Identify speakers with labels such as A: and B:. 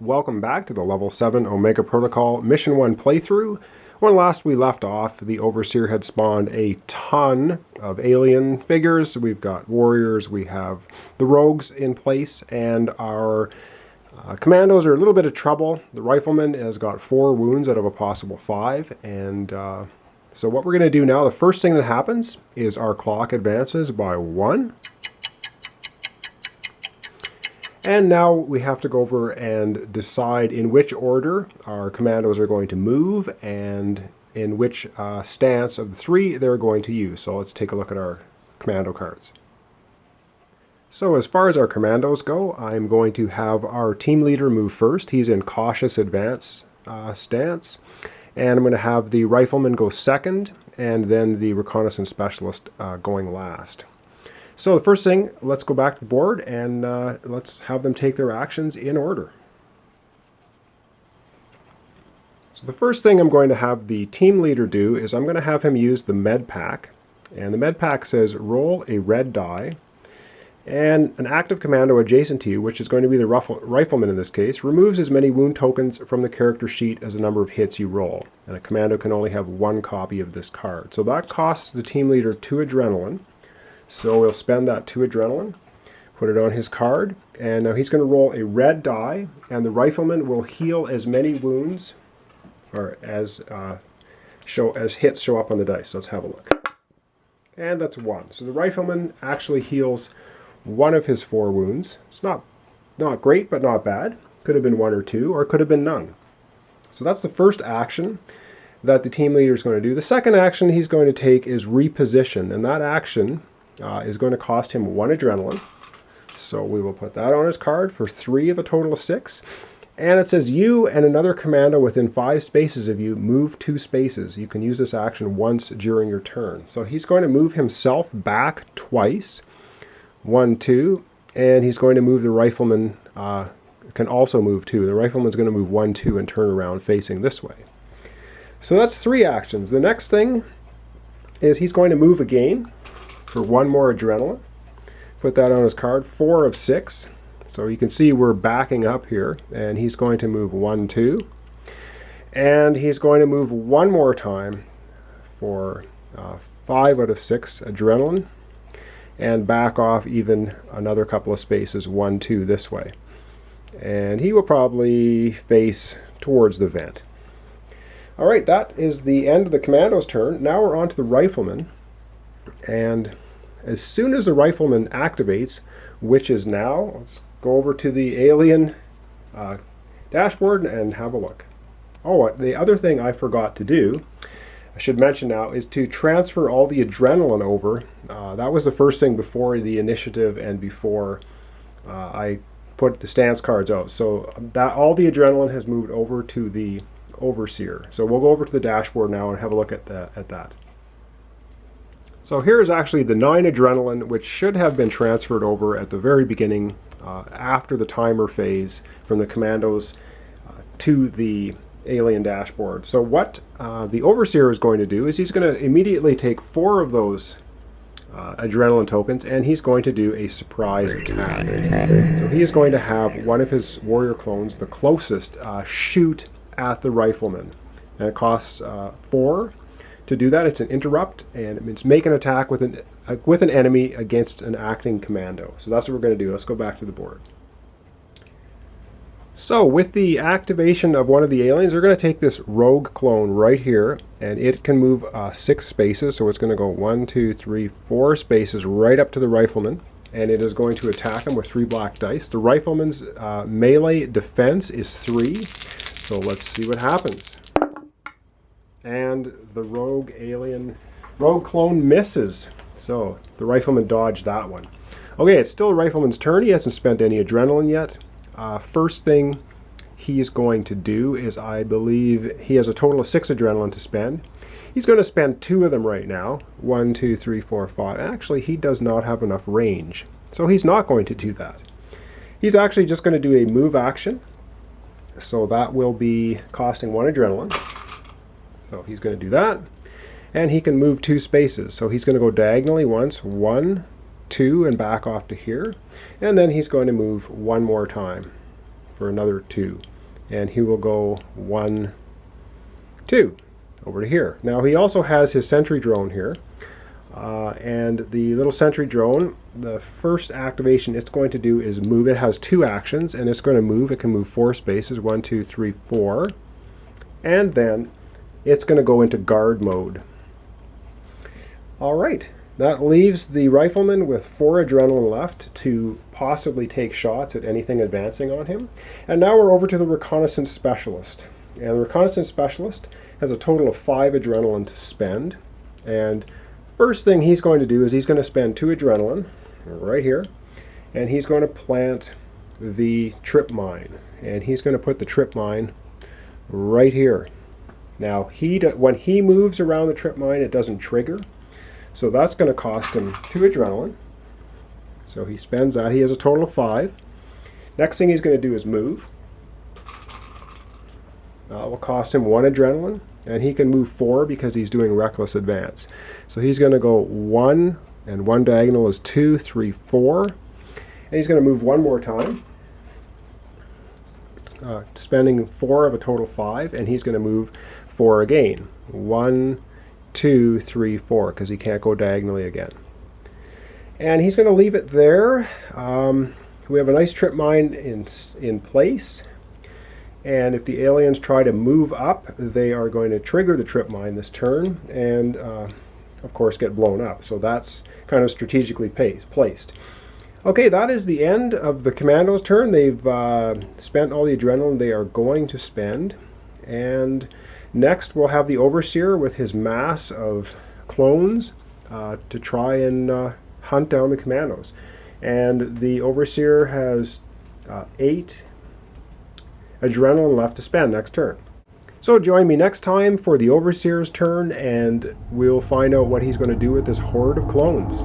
A: Welcome back to the Level 7 Omega Protocol Mission 1 playthrough. When last we left off, the Overseer had spawned a ton of alien figures. We've got warriors, we have the rogues in place, and our commandos are a little bit of trouble. The rifleman has got 4 wounds out of a possible 5, and so what we're going to do now, the first thing that happens is our clock advances by 1. And now we have to go over and decide in which order our commandos are going to move and in which stance of the 3 they're going to use. So let's take a look at our commando cards. So as far as our commandos go, I'm going to have our team leader move first. He's in cautious advance stance. And I'm going to have the rifleman go second, and then the reconnaissance specialist going last. So the first thing, let's go back to the board and let's have them take their actions in order. So the first thing I'm going to have the team leader do is I'm going to have him use the med pack. And the med pack says roll a red die, and an active commando adjacent to you, which is going to be the rifleman in this case, removes as many wound tokens from the character sheet as the number of hits you roll. And a commando can only have 1 copy of this card. So that costs the team leader 2 adrenaline. So we'll spend that 2 adrenaline, put it on his card, and now he's going to roll a red die, and the rifleman will heal as many wounds, or as hits show up on the dice. So let's have a look. And that's 1. So the rifleman actually heals 1 of his 4 wounds. It's not great, but not bad. Could have been 1 or 2, or could have been none. So that's the first action that the team leader is going to do. The second action he's going to take is reposition, and that action is going to cost him 1 adrenaline. So we will put that on his card for 3 of a total of 6. And it says you and another commando within 5 spaces of you move 2 spaces. You can use this action once during your turn. So he's going to move himself back twice. 1, 2. And he's going to move the rifleman, can also move 2. The rifleman's going to move 1, 2 and turn around facing this way. So that's 3 actions. The next thing is he's going to move again for 1 more adrenaline. Put that on his card, 4 of 6. So you can see we're backing up here, and he's going to move 1, 2. And he's going to move 1 more time for 5 out of 6 adrenaline, and back off even another couple of spaces, 1, 2 this way. And he will probably face towards the vent. All right, that is the end of the commando's turn. Now we're on to the rifleman. And as soon as the rifleman activates, which is now, let's go over to the alien dashboard and have a look. Oh, the other thing I forgot to do, I should mention now, is to transfer all the adrenaline over. That was the first thing before the initiative and before I put the stance cards out. So that all the adrenaline has moved over to the Overseer. So we'll go over to the dashboard now and have a look at that. So here's actually the 9 adrenaline, which should have been transferred over at the very beginning after the timer phase from the commandos to the alien dashboard. So what the Overseer is going to do is he's going to immediately take 4 of those adrenaline tokens, and he's going to do a surprise attack. So he is going to have one of his warrior clones, the closest, shoot at the rifleman. And it costs 4 to do that. It's an interrupt, and it means make an attack with an enemy against an acting commando. So that's what we're going to do. Let's go back to the board. So with the activation of one of the aliens, they're going to take this rogue clone right here, and it can move 6 spaces. So it's going to go 1, 2, 3, 4 spaces right up to the rifleman, and it is going to attack him with 3 black dice. The rifleman's melee defense is 3. So let's see what happens. And the rogue clone misses. So the rifleman dodged that one. Okay, it's still the rifleman's turn. He hasn't spent any adrenaline yet. First thing he's going to do is, I believe he has a total of 6 adrenaline to spend. He's going to spend 2 of them right now. 1, 2, 3, 4, 5. Actually, he does not have enough range. So he's not going to do that. He's actually just going to do a move action. So that will be costing 1 adrenaline. So he's going to do that. And he can move 2 spaces. So he's going to go diagonally once, 1, 2, and back off to here. And then he's going to move 1 more time for another 2. and he will go 1, 2 over to here. Now he also has his sentry drone here, and the little sentry drone, the first activation it's going to do is move. It has 2 actions, and it's going to move. It can move 4 spaces, 1, 2, 3, 4, and then it's going to go into guard mode. All right, that leaves the rifleman with 4 adrenaline left to possibly take shots at anything advancing on him. And now we're over to the reconnaissance specialist. And the reconnaissance specialist has a total of 5 adrenaline to spend. And first thing he's going to do is he's going to spend 2 adrenaline right here, and he's going to plant the trip mine. And he's going to put the trip mine right here. Now, when he moves around the trip mine, it doesn't trigger. So that's going to cost him 2 adrenaline. So he spends that. He has a total of 5. Next thing he's going to do is move. That will cost him 1 adrenaline. And he can move 4 because he's doing reckless advance. So he's going to go 1, and 1 diagonal is 2, 3, 4. And he's going to move 1 more time, spending 4 of a total 5. And he's going to move 4 again. 1, 2, 3, 4, because he can't go diagonally again. And he's going to leave it there. We have a nice trip mine in place. And if the aliens try to move up, they are going to trigger the trip mine this turn and, of course, get blown up. So that's kind of strategically placed. Okay, that is the end of the Commandos' turn. They've spent all the adrenaline they are going to spend. And next, we'll have the Overseer with his mass of clones to try and hunt down the Commandos. And the Overseer has 8 adrenaline left to spend next turn. So join me next time for the Overseer's turn, and we'll find out what he's going to do with this horde of clones.